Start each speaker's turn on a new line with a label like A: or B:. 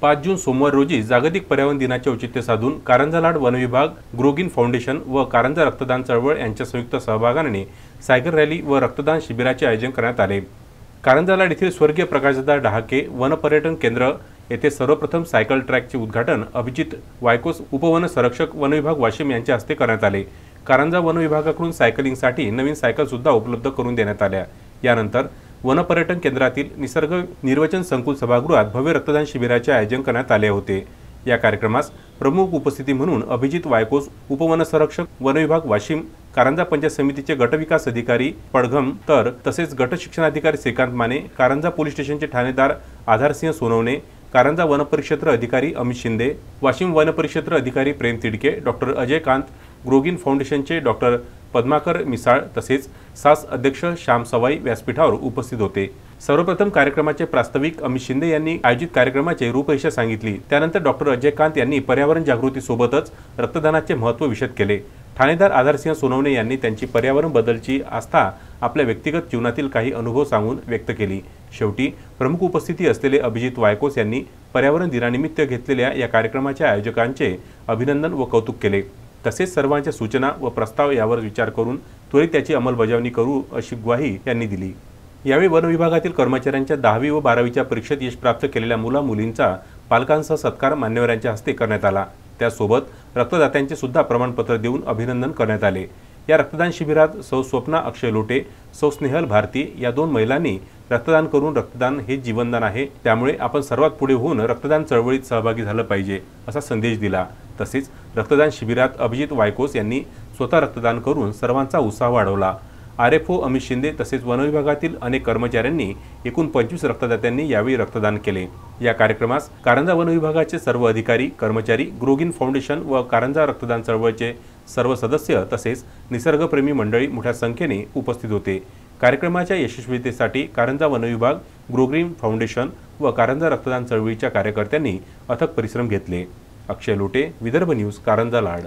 A: 5 जून सोमवार रोजी जागतिक पर्यावरण दिनाचे औचित्य साधून कारंजा लाड वन विभाग, ग्रोगिन फाउंडेशन व कारंजा रक्तदान चळवळ यांच्या संयुक्त सहभागाने सायकल रॅली व रक्तदान शिबिराचे आयोजन करण्यात आले। कारंजा लाड येथील स्वर्गीय प्रकाशदादा डहाके वन पर्यटन केंद्र येथे सर्वप्रथम सायकल ट्रॅकचे उद्घाटन अभिजित वायकोस, उपवन संरक्षक वन विभाग वाशिम यांच्या हस्ते करण्यात आले। कारंजा वन विभागाकडून सायकलिंगसाठी नवीन सायकल सुद्धा उपलब्ध करून देण्यात आल्या। यानंतर वन पर्यटन केंद्रातील निसर्ग निर्वचन संकुल सभागृहात भव्य रक्तदान शिबिराचे आयोजन करण्यात आले होते। या कार्यक्रमास प्रमुख उपस्थिती म्हणून अभिजित वायकोस, उपवन संरक्षक वन विभाग वाशिम, कारंजा पंचायत समितीचे गटविकास अधिकारी पडघम तसेच गट शिक्षणाधिकारी श्रीकांत माने, कारंजा पोलीस स्टेशनचे ठाणेदार आधारसिंह सोनवणे, कारंजा वन परिक्षेत्र अधिकारी अमित शिंदे, वाशिम वन परिक्षेत्र अधिकारी प्रेम तिडके, डॉक्टर अजय कांत, ग्रोगिन फाउंडेशनचे डॉक्टर पद्माकर मिसाळ तसेच सास अध्यक्ष श्याम सवाई व्यासपीठावर उपस्थित होते। सर्वप्रथम कार्यक्रमाचे प्रास्ताविक अमित शिंदे यांनी आयोजित कार्यक्रमाचे रूपरेषा सांगितली। त्यानंतर डॉक्टर अजय कांत यांनी पर्यावरण जागृती सोबतच रक्तदानाचे महत्त्व विशद केले। ठाणेदार आधारसिंह सोनवणे यांनी त्यांची पर्यावरण बद्दलची आस्था आपल्या व्यक्तिगत जीवनातील काही अनुभव सांगून व्यक्त केली। शेवटी प्रमुख उपस्थिती असलेले अभिजित वायकोस यांनी पर्यावरण दिनानिमित्त घेतलेल्या या कार्यक्रमाच्या आयोजकांचे अभिनंदन व कौतुक केले। तसेच सर्वांच्या सूचना व प्रस्ताव यावर विचार करून त्वरित त्याची अंमलबजावणी करू अशी ग्वाही त्यांनी दिली। यावेळी वन विभागातील कर्मचाऱ्यांच्या 10वी व 12वीच्या परीक्षेत यश प्राप्त केलेल्या मुला-मुलींचा पालकांसह सत्कार मान्यवरांच्या हस्ते करण्यात आला। त्यासोबत रक्तदात्यांचे सुद्धा प्रमाणपत्र देऊन अभिनंदन करण्यात आले। या रक्तदान शिबिरात सौ स्वप्ना अक्षय लोटे, सौ स्नेहल भारती या 2 महिलांनी रक्तदान करून रक्तदान हे जीवनदान आहे, त्यामुळे आपण सर्वात पुढे होऊन रक्तदान चळवळीत सहभागी झालं पाहिजे असा संदेश दिला। तसेच रक्तदान शिबिरात अभिजित वायकोस यांनी स्वतः रक्तदान करून सर्वांचा उत्साह वाढवला। आरएफओ अमित शिंदे तसेच वन विभागातील अनेक कर्मचाऱ्यांनी एकूण 25 रक्तदात्यांनी यावेळी रक्तदान केले। या कार्यक्रमास कारंजा वन विभागाचे सर्व अधिकारी, कर्मचारी, ग्रोगिन फाउंडेशन व कारंजा रक्तदान चळवळीचे सर्व सदस्य तसेच निसर्गप्रेमी मंडळी मोठ्या संख्येने उपस्थित होते। कार्यक्रमाच्या यशस्वीतेसाठी कारंजा वन विभाग, ग्रोगिन फाउंडेशन व कारंजा रक्तदान चळवळीच्या कार्यकर्त्यांनी अथक परिश्रम घेतले। अक्षय लोटे, विदर्भ न्यूज, कारंजा लाड।